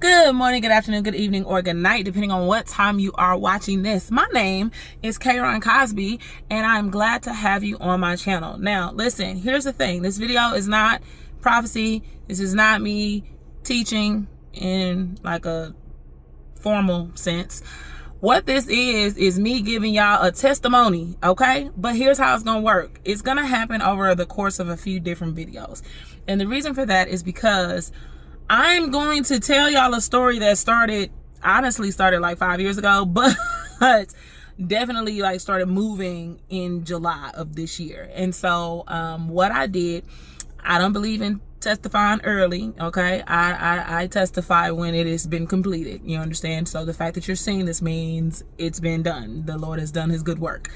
Good morning, good afternoon, good evening, or good night, depending on what time you are watching this. My name is Kayron Cosby, and I'm glad to have you on my channel. Now, listen, here's the thing. This video is not prophecy. This is not me teaching in like a formal sense. What this is me giving y'all a testimony, okay? But here's how it's gonna work. It's gonna happen over the course of a few different videos. And the reason for that is because I'm going to tell y'all a story that honestly started like 5 years ago, but definitely like started moving in July of this year. And so what I did, I don't believe in testifying early, okay? I testify when it has been completed, you understand? So the fact that you're seeing this means it's been done. The Lord has done his good work.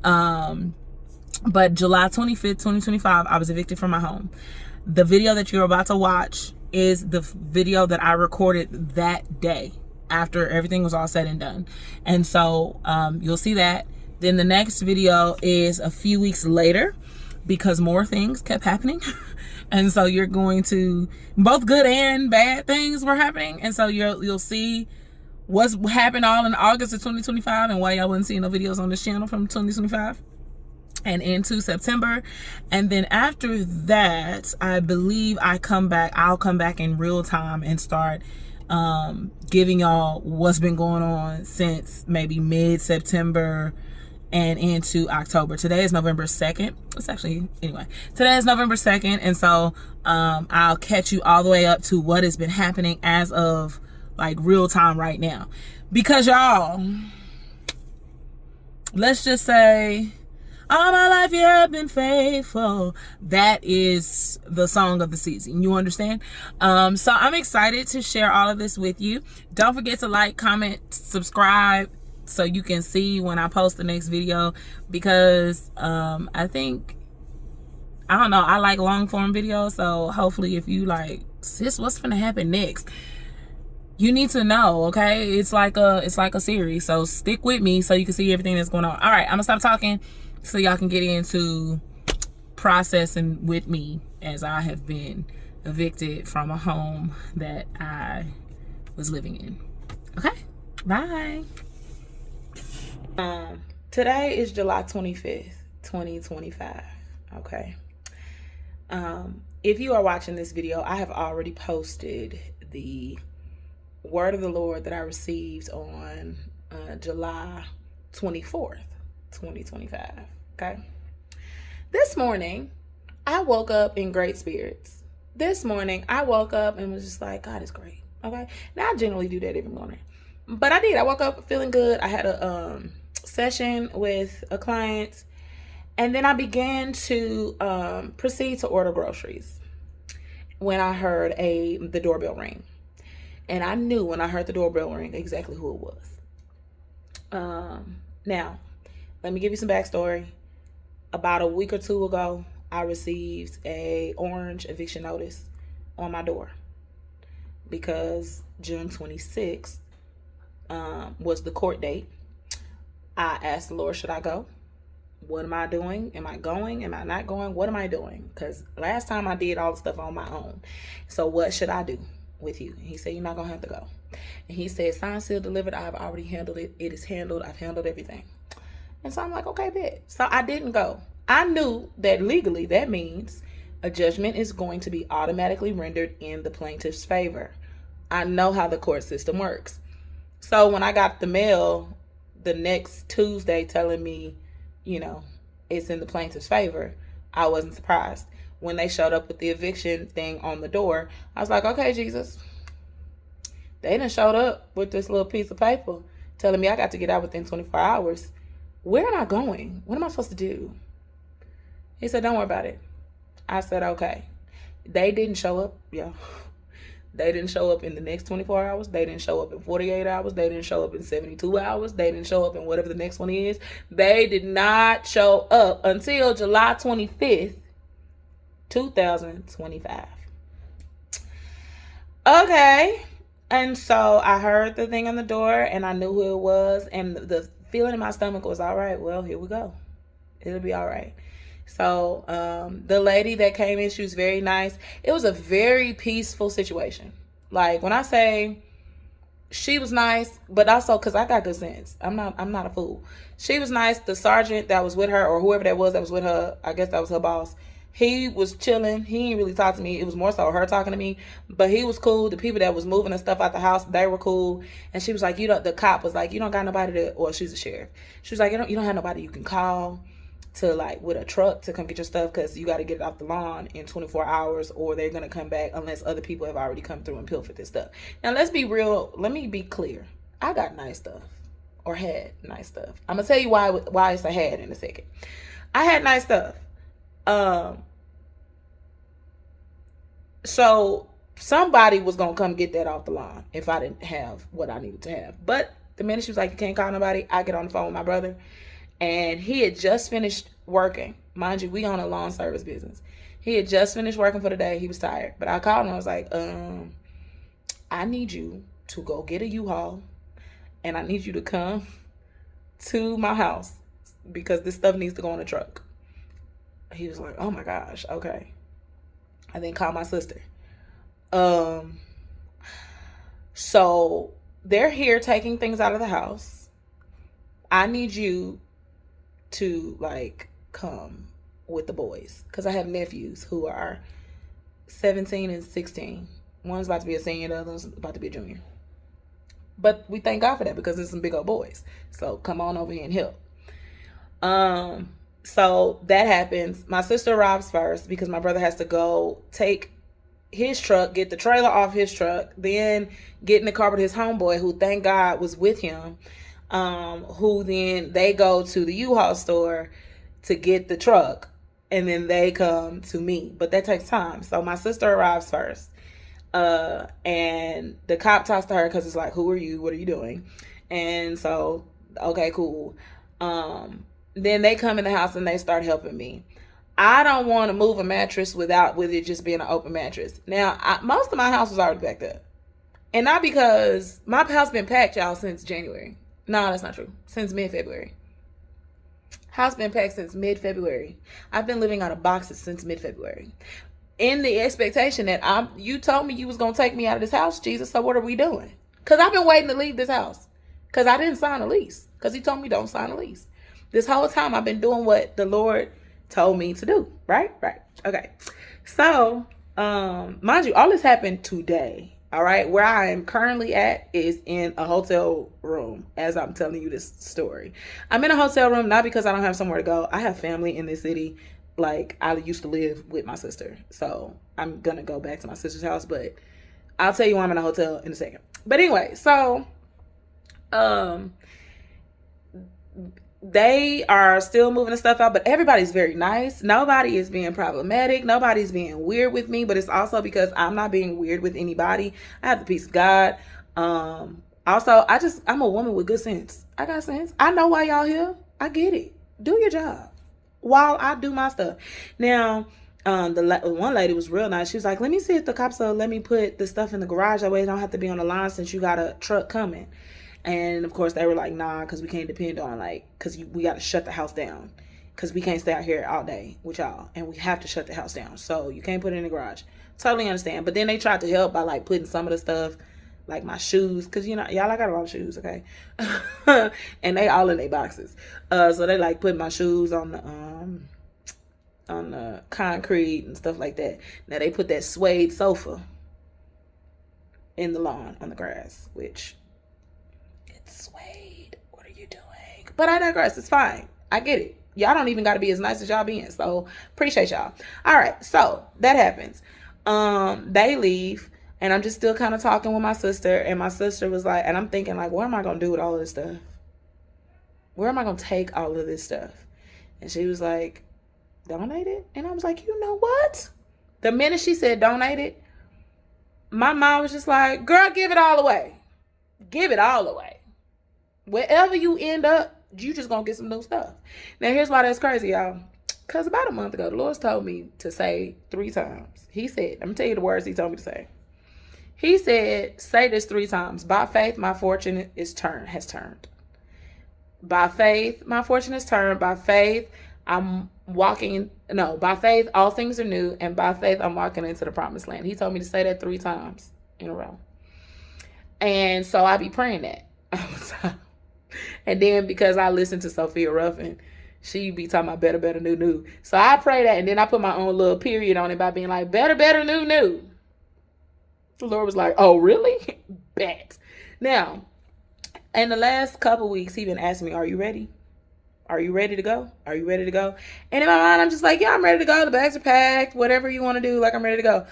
But July 25th, 2025, I was evicted from my home. The video that you're about to watch is the video that I recorded that day after everything was all said and done. And so you'll see that. Then the next video is a few weeks later because more things kept happening. And so you're going to, both good and bad things were happening. And so you'll see what's happened all in August of 2025 and why y'all wasn't seeing no videos on this channel from 2025 and into September. And then after that, I believe I'll come back in real time and start giving y'all what's been going on since maybe mid-September and into October. Today is November 2nd. Today is November 2nd. And so I'll catch you all the way up to what has been happening as of like real time right now. Because y'all, let's just say, all my life you have been faithful. That is the song of the season. You understand? So I'm excited to share all of this with you. Don't forget to like, comment, subscribe so you can see when I post the next video, because I like long form videos. So hopefully if you like, sis, what's gonna happen next? You need to know, okay? It's like a series. So stick with me so you can see everything that's going on. All right, I'm gonna stop talking so y'all can get into processing with me as I have been evicted from a home that I was living in. Okay, bye. Today is July 25th, 2025, okay? If you are watching this video, I have already posted the word of the Lord that I received on July 24th. 2025. Okay. This morning, I woke up in great spirits. This morning, I woke up and was just like, God is great. Okay. Now I generally do that every morning, but I did. I woke up feeling good. I had a session with a client, and then I began to proceed to order groceries when I heard the doorbell ring, and I knew when I heard the doorbell ring exactly who it was. Now, let me give you some backstory. About a week or two ago, I received an orange eviction notice on my door because June 26th was the court date. I asked the Lord, should I go? What am I doing? Am I going? Am I not going? What am I doing? Because last time I did all the stuff on my own. So what should I do with you? He said, you're not going to have to go. And he said, signed, sealed, delivered. I've already handled it. It is handled. I've handled everything. And so I'm like, okay, bet. So I didn't go. I knew that legally that means a judgment is going to be automatically rendered in the plaintiff's favor. I know how the court system works. So when I got the mail the next Tuesday telling me, it's in the plaintiff's favor, I wasn't surprised. When they showed up with the eviction thing on the door, I was like, okay, Jesus. They done showed up with this little piece of paper telling me I got to get out within 24 hours. Where am I going? What am I supposed to do? He said, don't worry about it. I said, okay. They didn't show up, yeah. They didn't show up in the next 24 hours. They didn't show up in 48 hours. They didn't show up in 72 hours. They didn't show up in whatever the next one is. They did not show up until July 25th, 2025. Okay. And so I heard the thing on the door and I knew who it was. And the feeling in my stomach was, all right, well, here we go. It'll be all right. So the lady that came in, she was very nice. It was a very peaceful situation. Like when I say She was nice, but also because I got good sense. I'm not a fool. She was nice. The sergeant that was with her, or whoever that was with her, I guess that was her boss. He was chilling. He didn't really talk to me. It was more so her talking to me. But he was cool. The people that was moving and stuff out the house, they were cool. And she was like, you don't. The cop was like, you don't got nobody to. Or she's a sheriff. She was like, you don't have nobody you can call to like with a truck to come get your stuff because you got to get it off the lawn in 24 hours or they're going to come back unless other people have already come through and pilfered this stuff. Now let's be real. Let me be clear. I got nice stuff or had nice stuff. I'm going to tell you why it's a had in a second. I had nice stuff. So somebody was going to come get that off the lawn if I didn't have what I needed to have. But the minute she was like, you can't call nobody, I get on the phone with my brother. And he had just finished working. Mind you, we on a lawn service business. He had just finished working for the day. He was tired. But I called him. I was like, I need you to go get a U-Haul. And I need you to come to my house because this stuff needs to go on a truck. He was like, oh my gosh, okay. I then called my sister. So they're here taking things out of the house. I need you to like come with the boys because I have nephews who are 17 and 16. One's about to be a senior, the other's about to be a junior. But we thank God for that because there's some big old boys. So come on over here and help. So that happens. My sister arrives first because my brother has to go take his truck, get the trailer off his truck, then get in the car with his homeboy who thank God was with him. Who then they go to the U-Haul store to get the truck and then they come to me, but that takes time. So my sister arrives first, and the cop talks to her because it's like, who are you? What are you doing? And so, okay, cool. Then they come in the house and they start helping me. I don't want to move a mattress with it just being an open mattress. Now, most of my house was already packed up, and not because my house been packed, y'all, since January. No, that's not true. Since mid-February. House been packed since mid-February. I've been living out of boxes since mid-February. In the expectation that you told me you was going to take me out of this house, Jesus, so what are we doing? Because I've been waiting to leave this house. Because I didn't sign a lease. Because he told me don't sign a lease. This whole time I've been doing what the Lord told me to do. Right? Right. Okay. So, mind you, all this happened today. All right, where I am currently at is in a hotel room as I'm telling you this story. I'm in a hotel room not because I don't have somewhere to go. I have family in this city. Like, I used to live with my sister. So I'm going to go back to my sister's house. But I'll tell you why I'm in a hotel in a second. But anyway, so they are still moving the stuff out, but everybody's very nice. Nobody is being problematic. Nobody's being weird with me, but it's also because I'm not being weird with anybody. I have the peace of God. Also, I'm a woman with good sense. I got sense. I know why y'all here. I get it. Do your job while I do my stuff. Now, the one lady was real nice. She was like, let me see if the cops will let me put the stuff in the garage. That way I don't have to be on the line since you got a truck coming. And of course they were like, nah, because we can't depend on because we got to shut the house down because we can't stay out here all day with y'all and we have to shut the house down. So you can't put it in the garage. Totally understand. But then they tried to help by like putting some of the stuff, like my shoes, because y'all, I got a lot of shoes, okay? And they all in their boxes. So they like put my shoes on the concrete and stuff like that. Now they put that suede sofa in the lawn on the grass, which suede, what are you doing? But I digress. It's fine. I get it. Y'all don't even got to be as nice as y'all being. So appreciate y'all. All right. So that happens. They leave and I'm just still kind of talking with my sister, and my sister was like, and I'm thinking like, what am I going to do with all of this stuff? Where am I going to take all of this stuff? And she was like, donate it. And I was like, you know what? The minute she said donate it, my mom was just like, girl, give it all away. Give it all away. Wherever you end up, you just gonna get some new stuff. Now, here's why that's crazy, y'all. Because about a month ago, the Lord told me to say 3 times. He said, I'm going to tell you the words he told me to say. He said, say this 3 times. By faith, my fortune has turned. By faith, my fortune has turned. By faith, by faith, all things are new. And by faith, I'm walking into the promised land. He told me to say that 3 times in a row. And so I be praying that all the time. And then because I listen to Sophia Ruffin, she be talking about better, new. So I pray that, and then I put my own little period on it by being like, better, new. The Lord was like, oh, really? Bet. Now, in the last couple weeks, he been asking me, are you ready? Are you ready to go? Are you ready to go? And in my mind, I'm just like, yeah, I'm ready to go. The bags are packed. Whatever you want to do, like, I'm ready to go.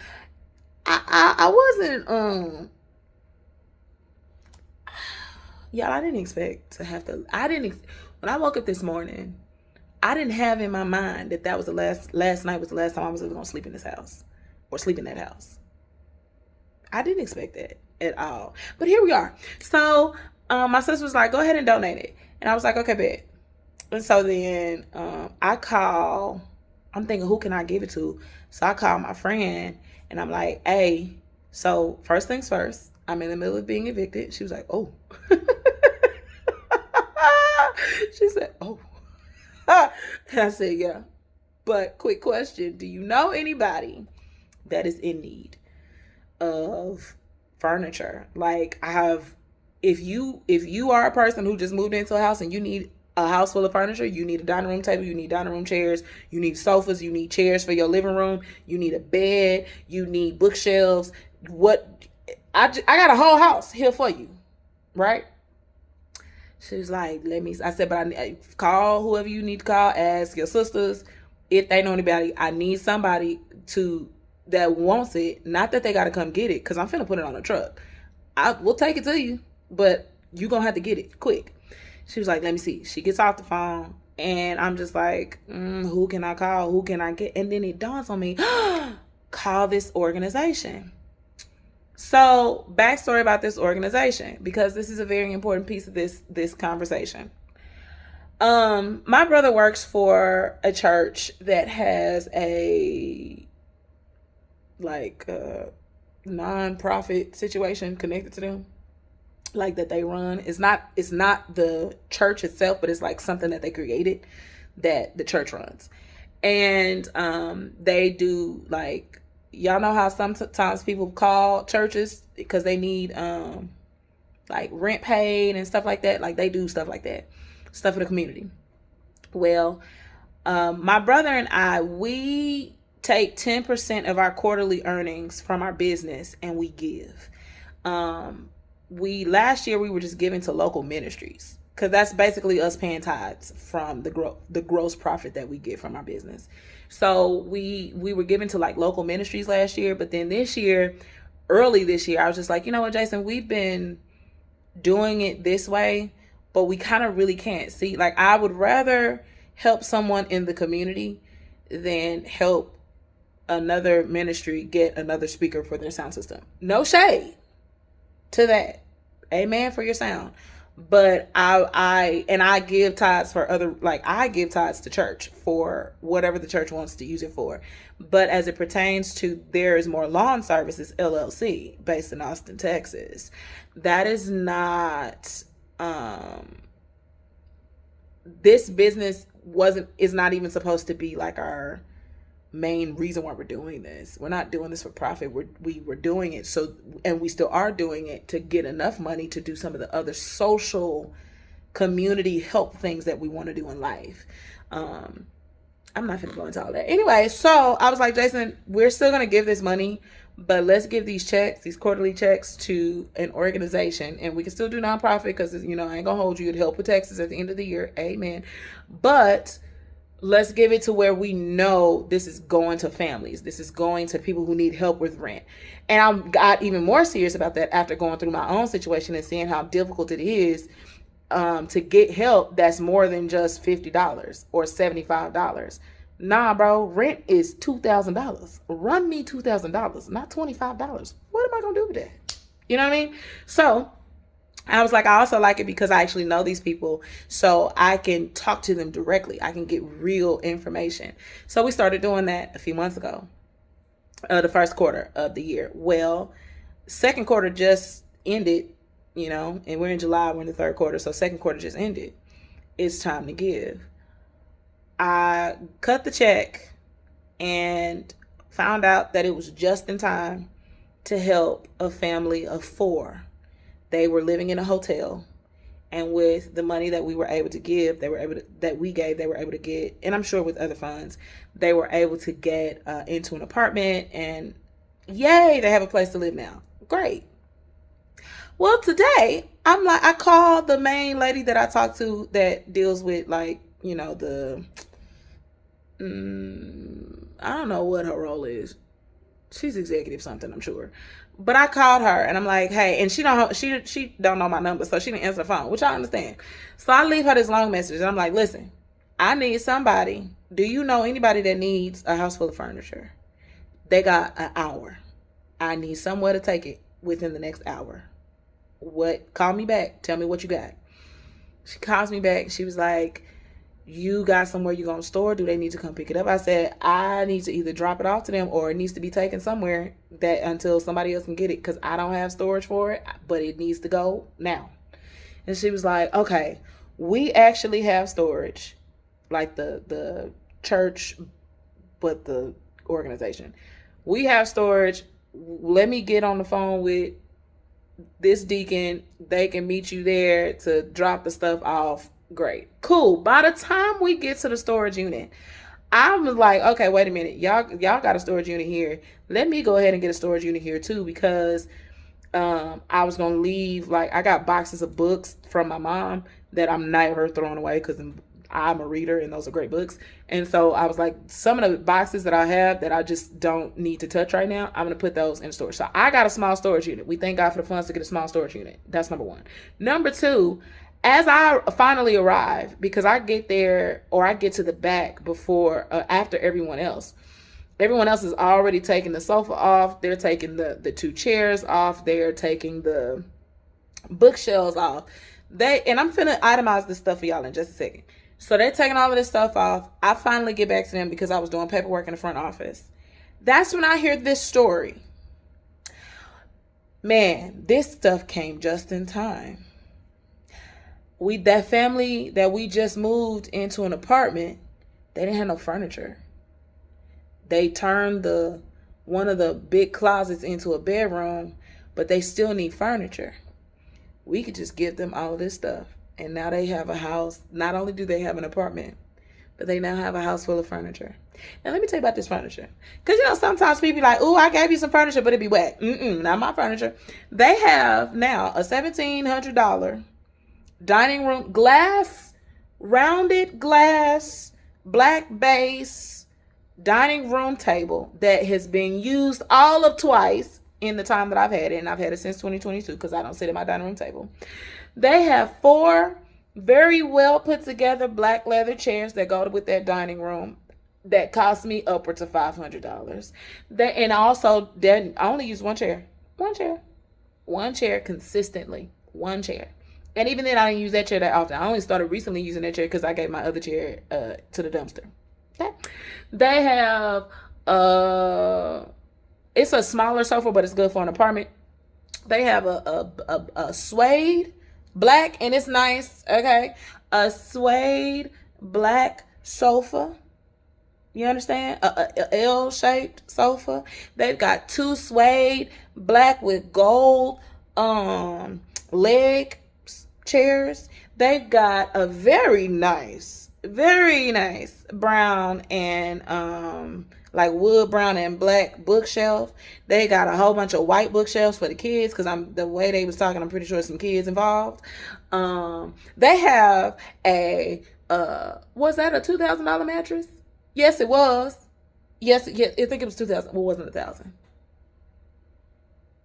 I wasn't, y'all, I didn't expect to have to, when I woke up this morning, I didn't have in my mind that was the last night was the last time I was ever going to sleep in this house or sleep in that house. I didn't expect that at all. But here we are. So my sister was like, go ahead and donate it. And I was like, okay, bet. And so then I'm thinking, who can I give it to? So I called my friend and I'm like, hey, so first things first, I'm in the middle of being evicted. She was like, oh. She said, oh. And I said, yeah. But quick question, do you know anybody that is in need of furniture? Like, if you are a person who just moved into a house and you need a house full of furniture, you need a dining room table, you need dining room chairs, you need sofas, you need chairs for your living room, you need a bed, you need bookshelves. I got a whole house here for you, right? She was like, I said, but I call whoever you need to call, ask your sisters if they know anybody. I need somebody that wants it, not that they got to come get it, because I'm finna put it on a truck. We'll take it to you, but you gonna have to get it quick. She was like, let me see. She gets off the phone, and I'm just like, who can I call? Who can I get? And then it dawns on me, call this organization. So, backstory about this organization, because this is a very important piece of this conversation. My brother works for a church that has a non-profit situation connected to them, like that they run. It's not the church itself, but it's like something that they created that the church runs. And they do, like, y'all know how sometimes people call churches because they need like rent paid and stuff like that. Like, they do stuff like that, stuff for the community. Well, my brother and I, we take 10% of our quarterly earnings from our business and we give. Last year we were just giving to local ministries, because that's basically us paying tithes from the gross profit that we get from our business. So we were giving to like local ministries last year, but then early this year, I was just like, you know what, Jason, we've been doing it this way, but we kind of really can't see. Like, I would rather help someone in the community than help another ministry get another speaker for their sound system. No shade to that. Amen for your sound. But I give tithes for I give tithes to church for whatever the church wants to use it for. But as it pertains to There Is More Lawn Services LLC, based in Austin, Texas, that is not, this business is not even supposed to be like our main reason why we're doing this. We're not doing this for profit. We were doing it and we still are doing it to get enough money to do some of the other social community help things that we want to do in life. I'm not going to go into all that. Anyway, so I was like, Jason, we're still going to give this money, but let's give these quarterly checks to an organization, and we can still do nonprofit because, I ain't going to hold you to help with taxes at the end of the year. Amen. But let's give it to where we know this is going to families. This is going to people who need help with rent. And I got even more serious about that after going through my own situation and seeing how difficult it is to get help that's more than just $50 or $75. Nah, bro, rent is $2,000. Run me $2,000, not $25. What am I going to do with that? You know what I mean? So I was like, I also like it because I actually know these people, so I can talk to them directly. I can get real information. So we started doing that a few months ago, the first quarter of the year. Well, second quarter just ended, and we're in July, we're in the third quarter, so second quarter just ended. It's time to give. I cut the check and found out that it was just in time to help a family of 4 They were living in a hotel, and with the money that we were able to give, they were able to get, and I'm sure with other funds, they were able to get into an apartment, and yay, they have a place to live now. Great. Well, today I called the main lady that I talked to that deals with, like, the I don't know what her role is. She's executive something, I'm sure. But I called her and I'm like, hey, and she don't know my number, so she didn't answer the phone, which I understand. So I leave her this long message and I'm like, listen, I need somebody. Do you know anybody that needs a house full of furniture? They got an hour. I need somewhere to take it within the next hour. What? Call me back. Tell me what you got. She calls me back. She was like, you got somewhere you're going to store? Do they need to come pick it up? I said, I need to either drop it off to them or it needs to be taken somewhere that until somebody else can get it, because I don't have storage for it, but it needs to go now. And she was like, okay, we actually have storage, like the church, but the organization. We have storage. Let me get on the phone with this deacon. They can meet you there to drop the stuff off. Great. Cool. By the time we get to the storage unit, I was like, okay, wait a minute. Y'all got a storage unit here. Let me go ahead and get a storage unit here too, because I was going to leave, like, I got boxes of books from my mom that I'm never throwing away because I'm a reader and those are great books. And so I was like, some of the boxes that I have that I just don't need to touch right now, I'm going to put those in storage. So I got a small storage unit. We thank God for the funds to get a small storage unit. That's number one. Number two, as I finally arrive, because I get there, or I get to the back before, after everyone else is already taking the sofa off. They're taking the two chairs off. They're taking the bookshelves off. And I'm finna itemize this stuff for y'all in just a second. So they're taking all of this stuff off. I finally get back to them because I was doing paperwork in the front office. That's when I hear this story. Man, this stuff came just in time. That family that we just moved into an apartment, they didn't have no furniture. They turned one of the big closets into a bedroom, but they still need furniture. We could just give them all of this stuff. And now they have a house. Not only do they have an apartment, but they now have a house full of furniture. Now, let me tell you about this furniture. Because, sometimes people be like, ooh, I gave you some furniture, but it be whack. Not my furniture. They have now a $1,700 dining room, rounded glass, black base dining room table that has been used all of twice in the time that I've had it. And I've had it since 2022 because I don't sit at my dining room table. They have 4 very well put together black leather chairs that go with that dining room that cost me upwards of $500. And also, I only use one chair consistently, one chair. And even then, I didn't use that chair that often. I only started recently using that chair because I gave my other chair to the dumpster. Okay. They have, it's a smaller sofa, but it's good for an apartment. They have a suede black, and it's nice, okay? A suede black sofa. You understand? A L-shaped sofa. They've got 2 suede black with gold leg chairs. They've got a very nice brown and like wood brown and black bookshelf. They got a whole bunch of white bookshelves for the kids, because the way they was talking, I'm pretty sure some kids involved. They have was that a $2,000 mattress? Yes, it was. Yes, I think it was 2,000. Well, wasn't 1,000.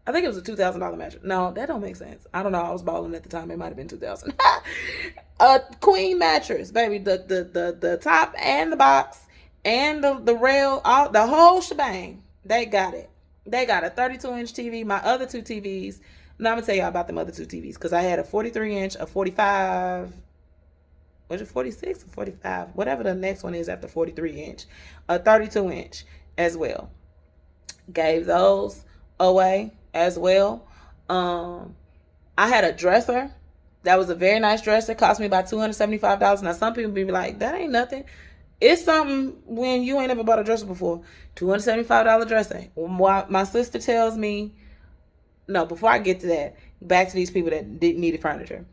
I think it was a $2,000 mattress. No, that don't make sense. I don't know. I was balling at the time. It might have been 2,000. A queen mattress, baby. The top and the box and the rail, the whole shebang. They got it. They got a 32-inch TV. My other 2 TVs. Now I'm gonna tell y'all about them other 2 TVs, because I had a 43-inch, a 45. Was it 46 or 45? Whatever the next one is after 43-inch, a 32-inch as well. Gave those away as well. I had a dresser that was a very nice dresser. Cost me about $275. Now some people be like, that ain't nothing. It's something when you ain't ever bought a dresser before. $275 dresser. My sister tells me, no, before I get to that, back to these people that didn't need furniture.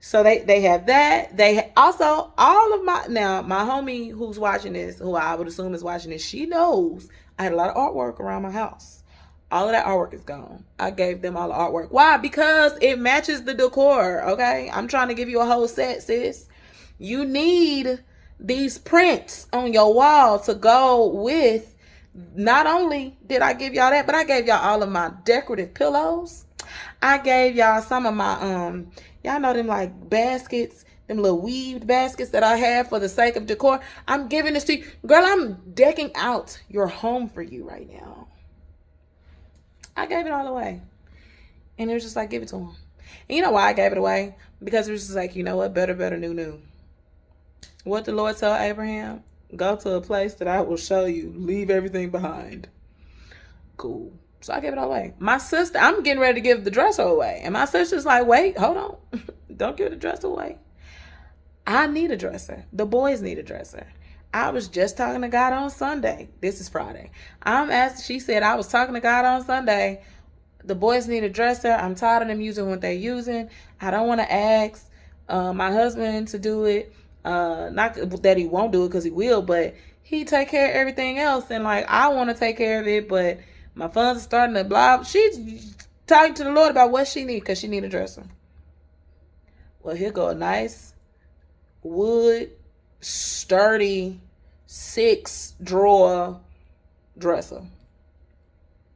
So they have that. They also, all of my homie who's watching this, who I would assume is watching this, she knows I had a lot of artwork around my house. All of that artwork is gone. I gave them all the artwork. Why? Because it matches the decor. Okay, I'm trying to give you a whole set, sis. You need these prints on your wall to go with. Not only did I give y'all that, but I gave y'all all of my decorative pillows. I gave y'all some of my y'all know them like baskets, them little weaved baskets that I have for the sake of decor. I'm giving this to you. Girl, I'm decking out your home for you right now. I gave it all away. And it was just like, give it to them. And you know why I gave it away? Because it was just like, you know what? Better, new. What the Lord told Abraham? Go to a place that I will show you. Leave everything behind. Cool. So I gave it all away. My sister, I'm getting ready to give the dresser away. And my sister's like, wait, hold on. Don't give the dresser away. I need a dresser. The boys need a dresser. I was just talking to God on Sunday. This is Friday. She said, I was talking to God on Sunday. The boys need a dresser. I'm tired of them using what they're using. I don't want to ask my husband to do it. Not that he won't do it, because he will, but he take care of everything else. And like, I want to take care of it, but my funds are starting to blah. She's talking to the Lord about what she needs, because she need a dresser. Well, here go a nice wood, sturdy 6-drawer dresser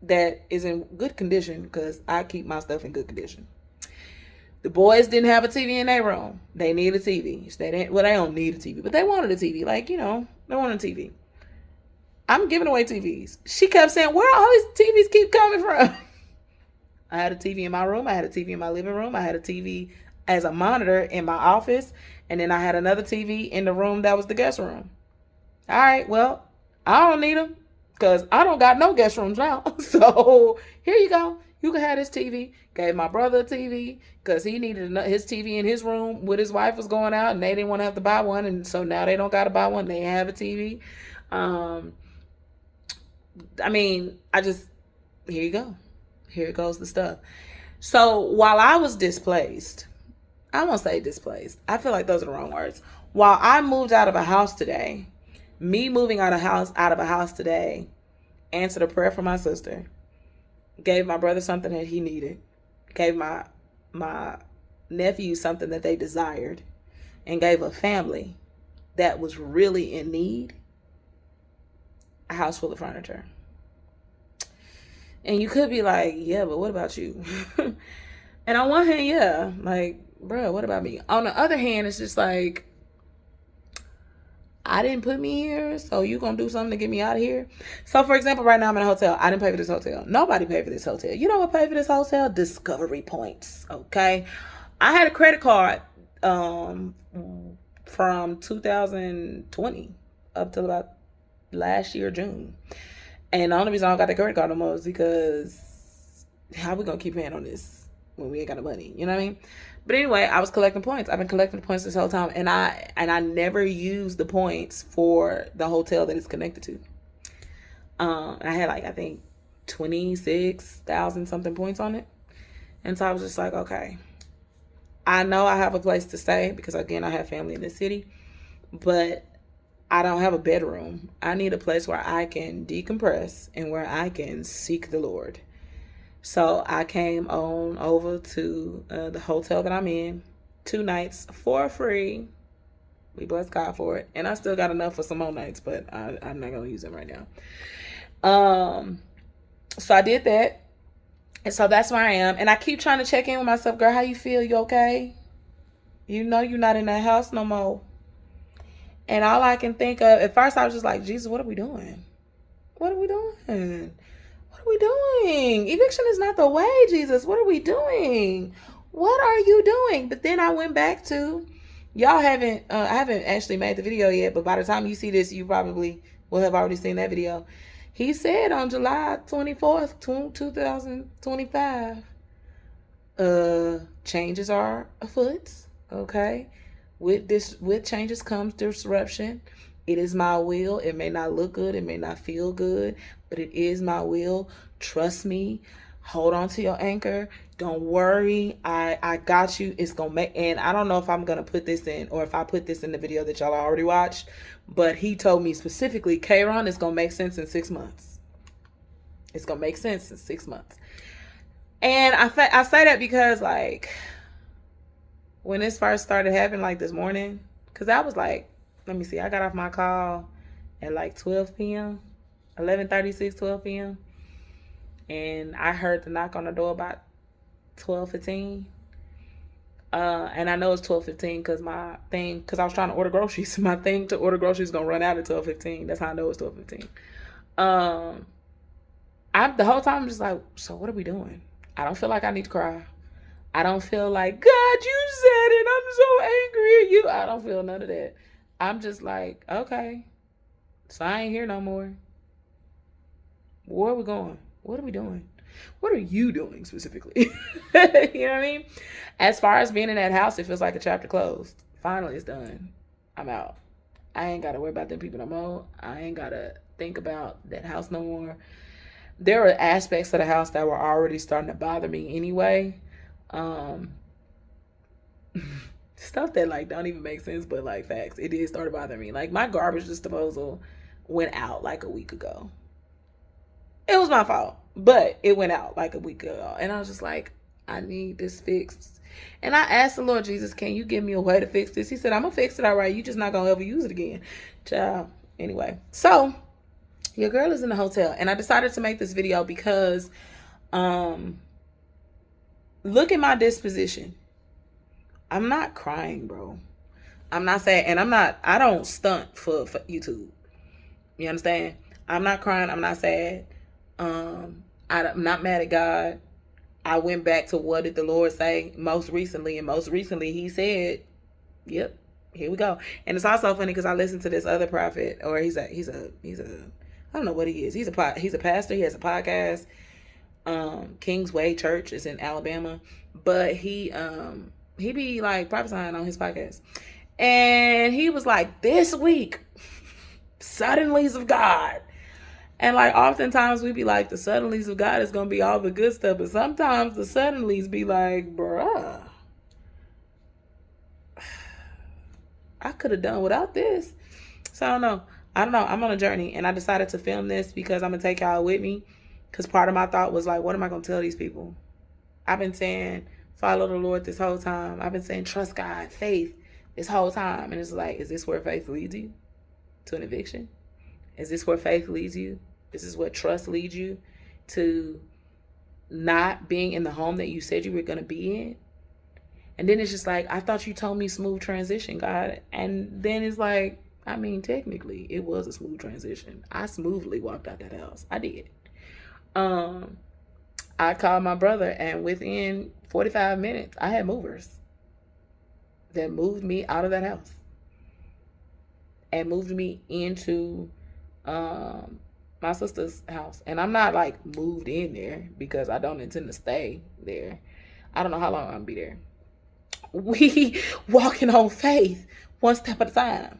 that is in good condition, because I keep my stuff in good condition. The boys didn't have a TV in their room. They need a TV. They don't need a TV, but they wanted a TV. Like, they wanted a TV. I'm giving away TVs. She kept saying, where all these TVs keep coming from? I had a TV in my room. I had a TV in my living room. I had a TV as a monitor in my office. And then I had another TV in the room that was the guest room. All right, well, I don't need them because I don't got no guest rooms now. So here you go. You can have this TV. Gave my brother a TV because he needed his TV in his room when his wife was going out, and they didn't want to have to buy one. And so now they don't got to buy one. They have a TV. Here you go. Here goes the stuff. So while I was displaced, I won't say displaced. I feel like those are the wrong words. While I moved out of a house today, me moving out of a house today, answered a prayer for my sister, gave my brother something that he needed, gave my nephew something that they desired, and gave a family that was really in need a house full of furniture. And you could be like, yeah, but what about you? And on one hand, yeah, like, bro, what about me? On the other hand, it's just like, I didn't put me here, so you gonna do something to get me out of here? So, for example, right now I'm in a hotel. I didn't pay for this hotel. Nobody paid for this hotel. You know what paid for this hotel? Discovery points, okay? I had a credit card from 2020 up till about last year, June. And the only reason I don't got the credit card no more is because how we gonna keep paying on this when we ain't got the money? You know what I mean? But anyway, I was collecting points. I've been collecting the points this whole time, and I never used the points for the hotel that it's connected to. I had I think 26,000 something points on it, and so I was just like, okay, I know I have a place to stay because again I have family in the city, but I don't have a bedroom. I need a place where I can decompress and where I can seek the Lord. So I came on over to the hotel that I'm in 2 nights for free. We bless God for it. And I still got enough for some more nights, but I'm not going to use them right now. So I did that. And so that's where I am. And I keep trying to check in with myself. Girl, how you feel? You okay? You know you're not in that house no more. And all I can think of, at first I was just like, Jesus, what are we doing? What are we doing? What are we doing? Eviction is not the way, Jesus. What are we doing? What are you doing? But then I went back to, I haven't actually made the video yet, but by the time you see this, you probably will have already seen that video. He said on July 24th, 2025, changes are afoot, okay? With changes comes disruption. It is my will. It may not look good. It may not feel good, but it is my will. Trust me. Hold on to your anchor. Don't worry. I got you. It's gonna make, and I don't know if I'm gonna put this in or if I put this in the video that y'all already watched, but he told me specifically, Kayron, is gonna make sense in 6 months. It's gonna make sense in 6 months. And I say that because, like, when this first started happening, like this morning, because I was like, let me see, I got off my call at like 12 p.m., 11:36, 12 p.m. And I heard the knock on the door about 12:15. And I know it's 12:15 because I was trying to order groceries. My thing to order groceries is going to run out at 12:15. That's how I know it's 12:15. The whole time I'm just like, so what are we doing? I don't feel like I need to cry. I don't feel like, God, you said it, I'm so angry at you. I don't feel none of that. I'm just like, okay, so I ain't here no more. Where are we going? What are we doing? What are you doing specifically? You know what I mean? As far as being in that house, it feels like a chapter closed. Finally, it's done. I'm out. I ain't got to worry about them people no more. I ain't got to think about that house no more. There were aspects of the house that were already starting to bother me anyway. Stuff that, like, don't even make sense, but, like, facts. It did start bothering me. Like, my garbage disposal went out like a week ago. It was my fault, but it went out like a week ago. And I was just like, I need this fixed. And I asked the Lord Jesus, can you give me a way to fix this? He said, I'm going to fix it all right. You just not going to ever use it again. Child. Anyway, so your girl is in the hotel. And I decided to make this video because look at my disposition. I'm not crying, bro. I'm not sad. And I don't stunt for YouTube. You understand? I'm not crying. I'm not sad. I'm not mad at God. I went back to what did the Lord say most recently, and most recently he said, yep, here we go. And it's also funny because I listened to this other prophet, or he's a I don't know what he is. He's a pastor. He has a podcast. King's Way Church is in Alabama, but he be like prophesying on his podcast, and he was like, this week, suddenlies of God. And, like, oftentimes we be like, the suddenlies of God is going to be all the good stuff. But sometimes the suddenlies be like, bruh, I could have done without this. So I don't know. I'm on a journey. And I decided to film this because I'm going to take y'all with me. Because part of my thought was like, what am I going to tell these people? I've been saying, follow the Lord this whole time. I've been saying, trust God, faith this whole time. And it's like, is this where faith leads you? To an eviction? Is this where faith leads you? This is what trust leads you to, not being in the home that you said you were going to be in. And then it's just like, I thought you told me smooth transition, God. And then it's like, I mean, technically it was a smooth transition. I smoothly walked out that house. I did. I called my brother, and within 45 minutes, I had movers that moved me out of that house and moved me into my sister's house. And I'm not like moved in there because I don't intend to stay there. I don't know how long I'm gonna be there. We walking on faith, one step at a time.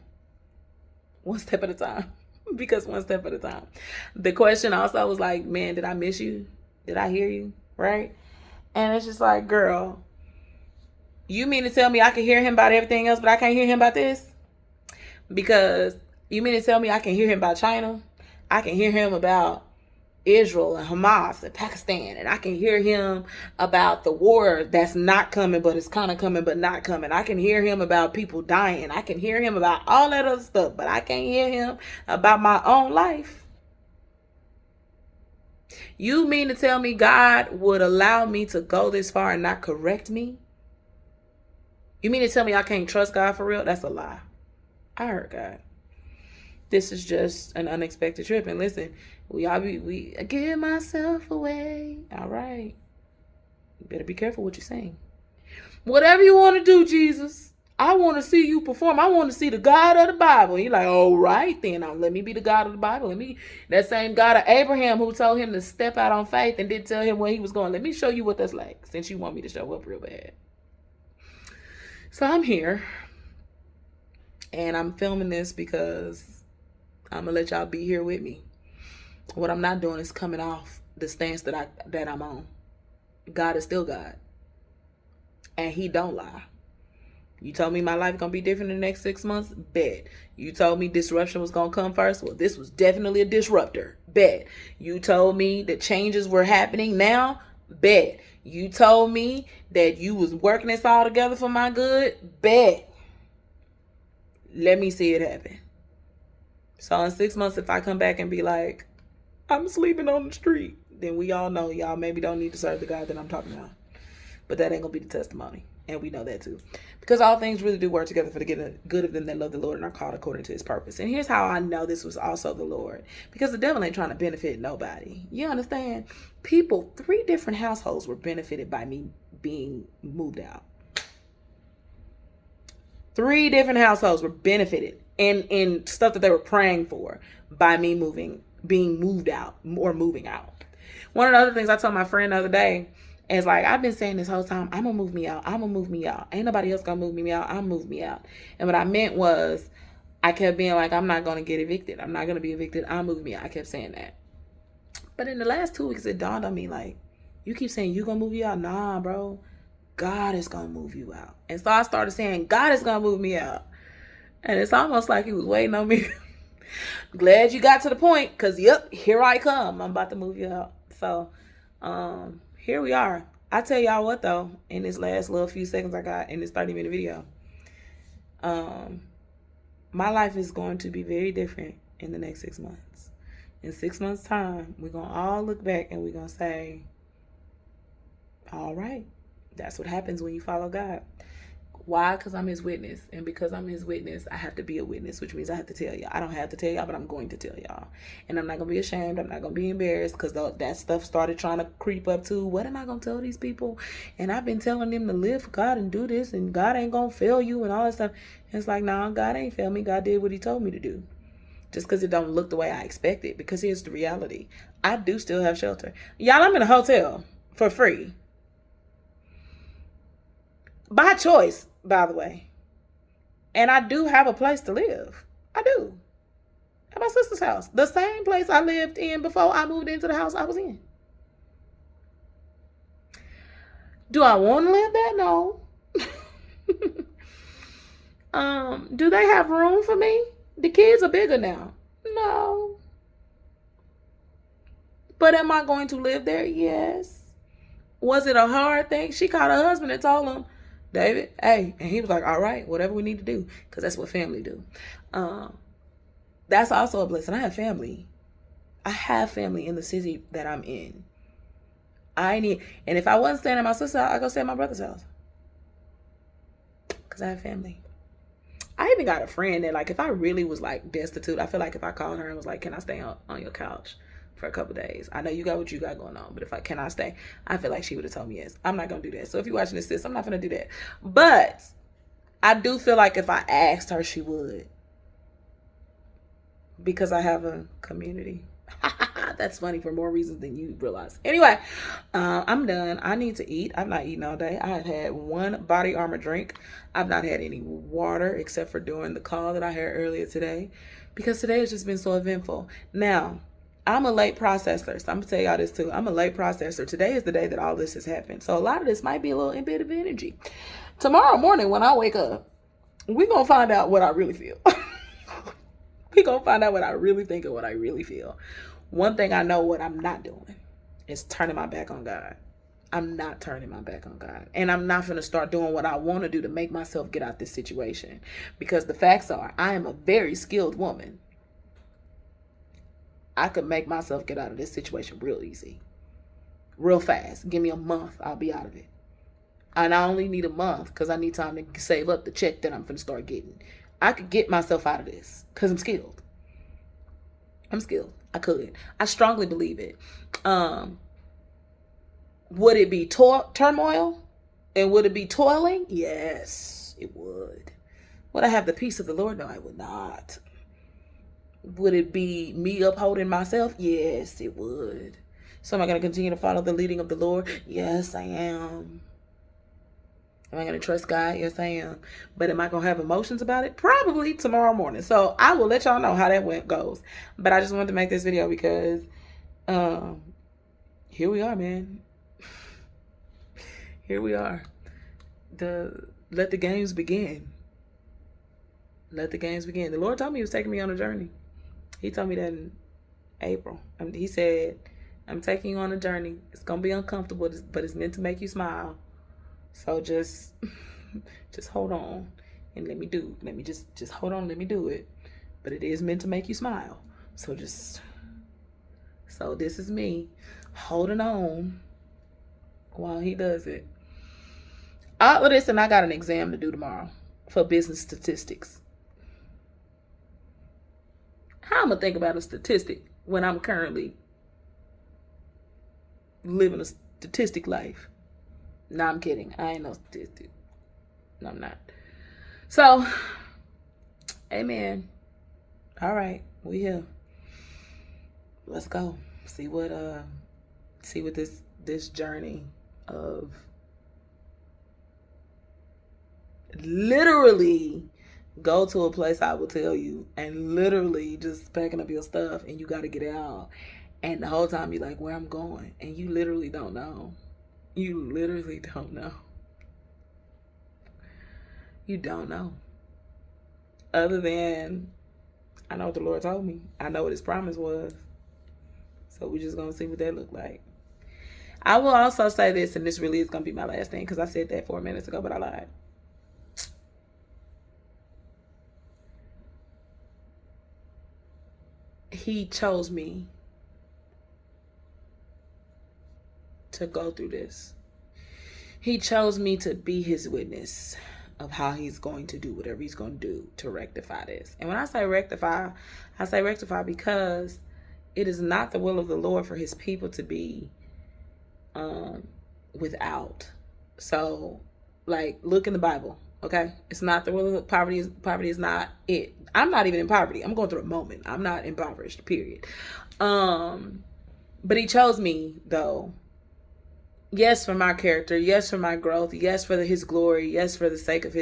One step at a time. Because one step at a time. The question also was like, man, did I miss you? Did I hear you? Right? And it's just like, girl, you mean to tell me I can hear him about everything else, but I can't hear him about this? Because you mean to tell me I can hear him about China? I can hear him about Israel and Hamas and Pakistan. And I can hear him about the war that's not coming, but it's kind of coming, but not coming. I can hear him about people dying. I can hear him about all that other stuff, but I can't hear him about my own life. You mean to tell me God would allow me to go this far and not correct me? You mean to tell me I can't trust God for real? That's a lie. I heard God. This is just an unexpected trip. And listen, we give myself away. All right. You better be careful what you're saying. Whatever you want to do, Jesus. I want to see you perform. I want to see the God of the Bible. And you're like, all right, then. Now, let me be the God of the Bible. That same God of Abraham who told him to step out on faith and didn't tell him where he was going. Let me show you what that's like, since you want me to show up real bad. So I'm here. And I'm filming this because I'm going to let y'all be here with me. What I'm not doing is coming off the stance that I'm on. God is still God, and He don't lie. You told me my life gonna be different in the next 6 months? Bet. You told me disruption was gonna come first? Well, this was definitely a disruptor. Bet. You told me that changes were happening now? Bet. You told me that you was working this all together for my good? Bet. Let me see it happen. So in 6 months, if I come back and be like, I'm sleeping on the street, then we all know y'all maybe don't need to serve the God that I'm talking about. But that ain't gonna be the testimony. And we know that too. Because all things really do work together for the good of them that love the Lord and are called according to His purpose. And here's how I know this was also the Lord. Because the devil ain't trying to benefit nobody. You understand? 3 different households were benefited by me being moved out. 3 different households were benefited in stuff that they were praying for by me being moved out or moving out. One of the other things I told my friend the other day is like, I've been saying this whole time, I'm gonna move me out. I'm gonna move me out. Ain't nobody else gonna move me out. I'm move me out. And what I meant was, I kept being like, I'm not gonna get evicted. I'm not gonna be evicted. I'll move me out. I kept saying that. But in the last 2 weeks, it dawned on me, like, you keep saying you gonna move you out. Nah, bro. God is gonna move you out. And so I started saying, God is gonna move me out. And it's almost like He was waiting on me. Glad you got to the point, because yep, here I come. I'm about to move you out. So here we are. I tell y'all what though, in this last little few seconds I got in this 30-minute video, my life is going to be very different in the next 6 months. In 6 months' time, we're going to all look back and we're going to say, all right, that's what happens when you follow God. Why? Because I'm His witness. And because I'm His witness, I have to be a witness, which means I have to tell y'all. I don't have to tell y'all, but I'm going to tell y'all. And I'm not going to be ashamed. I'm not going to be embarrassed, because that stuff started trying to creep up too. What am I going to tell these people? And I've been telling them to live for God and do this, and God ain't going to fail you and all that stuff. And it's like, no, God ain't failed me. God did what He told me to do. Just because it don't look the way I expected. Because here's the reality. I do still have shelter. Y'all, I'm in a hotel for free. By choice, by the way. And I do have a place to live. I do. At my sister's house. The same place I lived in before I moved into the house I was in. Do I want to live there? No. Do they have room for me? The kids are bigger now. No. But am I going to live there? Yes. Was it a hard thing? She called her husband and told him, David, hey, and he was like, all right, whatever we need to do, because that's what family do. That's also a blessing. I have family. I have family in the city that I'm in. And if I wasn't staying at my sister's house, I'd go stay at my brother's house, because I have family. I even got a friend that, like, if I really was like destitute, I feel like if I called her and was like, can I stay on your couch for a couple days? I know you got what you got going on, but can I stay? I feel like she would have told me yes. I'm not going to do that. So if you're watching this, sis, I'm not going to do that. But I do feel like if I asked her, she would. Because I have a community. That's funny for more reasons than you realize. Anyway, I'm done. I need to eat. I've not eaten all day. I have had 1 Body Armor drink. I've not had any water except for during the call that I had earlier today, because today has just been so eventful. Now, I'm a late processor, so I'm going to tell y'all this too. I'm a late processor. Today is the day that all this has happened. So a lot of this might be a little bit of energy. Tomorrow morning when I wake up, we're going to find out what I really feel. We're going to find out what I really think and what I really feel. One thing I know what I'm not doing is turning my back on God. I'm not turning my back on God. And I'm not going to start doing what I want to do to make myself get out this situation. Because the facts are, I am a very skilled woman. I could make myself get out of this situation real easy. Real fast. Give me a month, I'll be out of it. And I only need a month because I need time to save up the check that I'm going to start getting. I could get myself out of this because I'm skilled. I'm skilled. I could. I strongly believe it. Would it be turmoil? And would it be toiling? Yes, it would. Would I have the peace of the Lord? No, I would not. Would it be me upholding myself? Yes, it would. So am I going to continue to follow the leading of the Lord? Yes, I am. Am I going to trust God? Yes, I am. But am I going to have emotions about it? Probably tomorrow morning. So I will let y'all know how that goes. But I just wanted to make this video because here we are, man. Here we are. Let the games begin. Let the games begin. The Lord told me He was taking me on a journey. He told me that in April. He said, I'm taking you on a journey. It's going to be uncomfortable, but it's meant to make you smile. So just hold on and let me just hold on, let me do it. But it is meant to make you smile. So this is me holding on while He does it. All of this, and I got an exam to do tomorrow for business statistics. How am I going to think about a statistic when I'm currently living a statistic life? No, I'm kidding. I ain't no statistic. No, I'm not. So, amen. All right, we here. Let's go. See what this journey of literally go to a place I will tell you and literally just packing up your stuff and you got to get out. And the whole time you're like, where I'm going. And you literally don't know. You literally don't know. You don't know. Other than, I know what the Lord told me. I know what His promise was. So we're just going to see what that look like. I will also say this, and this really is going to be my last thing because I said that 4 minutes ago, but I lied. He chose me to go through this. He chose me to be His witness of how He's going to do whatever He's going to do to rectify this. And when I say rectify, I say rectify because it is not the will of the Lord for His people to be without. So, like, look in the Bible, okay? It's not the will of poverty is not it. I'm not even in poverty. I'm going through a moment. I'm not impoverished, period. But He chose me, though. Yes, for my character. Yes, for my growth. Yes, for His glory. Yes, for the sake of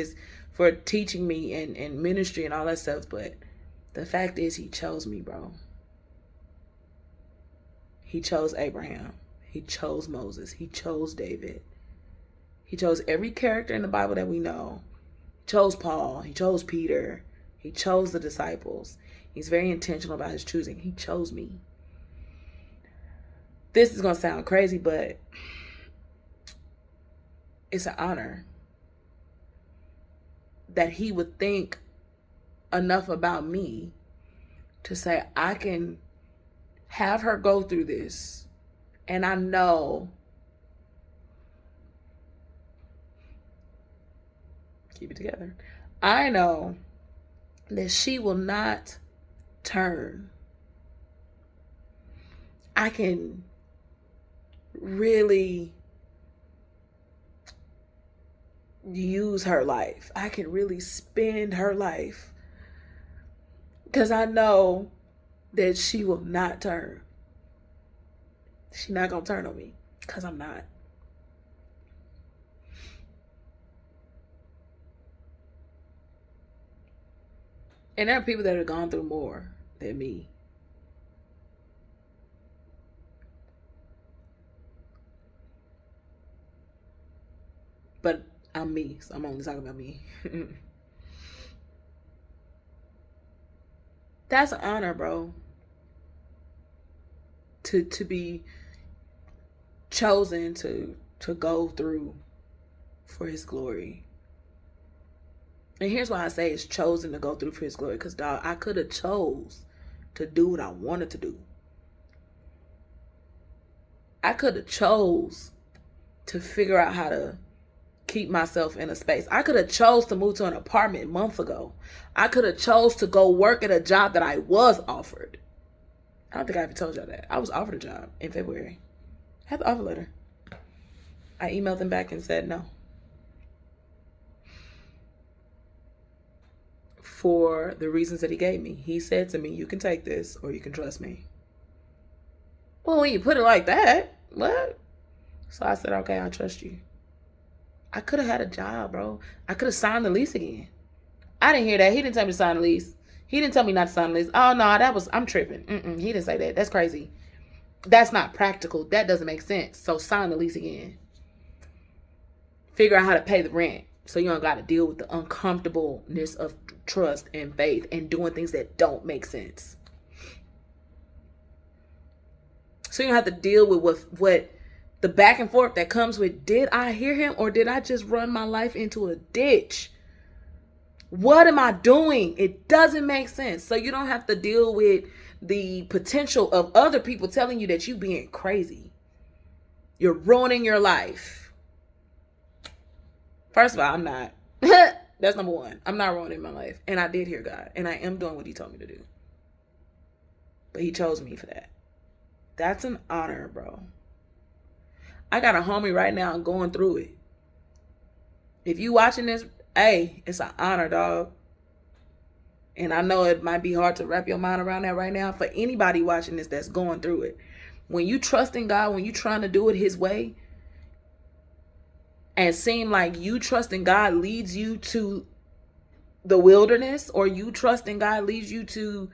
for teaching me and ministry and all that stuff. But the fact is, He chose me, bro. He chose Abraham. He chose Moses. He chose David. He chose every character in the Bible that we know. He chose Paul. He chose Peter. He chose the disciples. He's very intentional about His choosing. He chose me. This is going to sound crazy, but it's an honor that He would think enough about me to say, I can have her go through this. And I know, keep it together. I know that she will not turn. I can really use her life. I can really spend her life because I know that she will not turn. She's not going to turn on me because I'm not. And there are people that have gone through more than me. But I'm me, so I'm only talking about me. That's an honor, bro. To be chosen to go through for His glory. And here's why I say it's chosen to go through for His glory. Because, dog, I could have chose to do what I wanted to do. I could have chose to figure out how to keep myself in a space. I could have chose to move to an apartment months ago. I could have chose to go work at a job that I was offered. I don't think I ever told y'all that. I was offered a job in February. I had the offer letter. I emailed them back and said no. For the reasons that He gave me. He said to me, you can take this or you can trust me. Well, when you put it like that, what? So I said, okay, I trust you. I could have had a job, bro. I could have signed the lease again. I didn't hear that. He didn't tell me to sign the lease. He didn't tell me not to sign the lease. Oh, no, I'm tripping. He didn't say that. That's crazy. That's not practical. That doesn't make sense. So sign the lease again. Figure out how to pay the rent so you don't got to deal with the uncomfortableness of trust and faith and doing things that don't make sense. So you don't have to deal with what the back and forth that comes with, did I hear him or did I just run my life into a ditch? What am I doing? It doesn't make sense. So you don't have to deal with the potential of other people telling you that you being crazy. You're ruining your life. First of all, I'm not. That's number one. I'm not ruining my life. And I did hear God. And I am doing what he told me to do. But he chose me for that. That's an honor, bro. I got a homie right now going through it. If you watching this, hey, it's an honor, dog. And I know it might be hard to wrap your mind around that right now. For anybody watching this that's going through it. When you trust in God, when you trying to do it his way, and seem like you trusting God leads you to the wilderness, or you trusting God leads you to,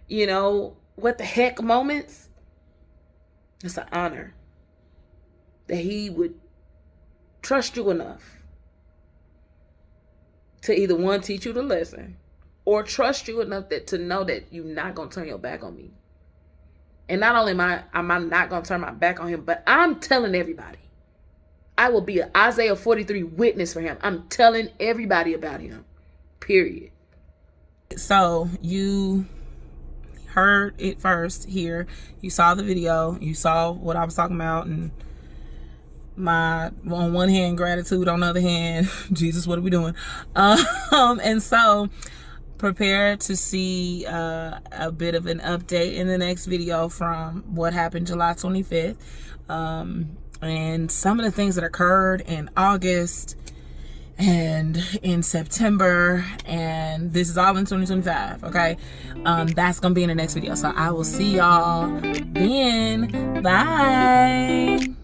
you know, what the heck moments, it's an honor that he would trust you enough to either one, teach you the lesson, or trust you enough that to know that you're not going to turn your back on me. And not only am I not going to turn my back on him, but I'm telling everybody. I will be an Isaiah 43 witness for him. I'm telling everybody about him. Period. So you heard it first here. You saw the video. You saw what I was talking about. And my, on one hand, gratitude. On the other hand, Jesus, what are we doing? And so prepare to see a bit of an update in the next video from what happened July 25th. And some of the things that occurred in August and in September, and this is all in 2025, okay? That's gonna be in the next video. So I will see y'all then. Bye.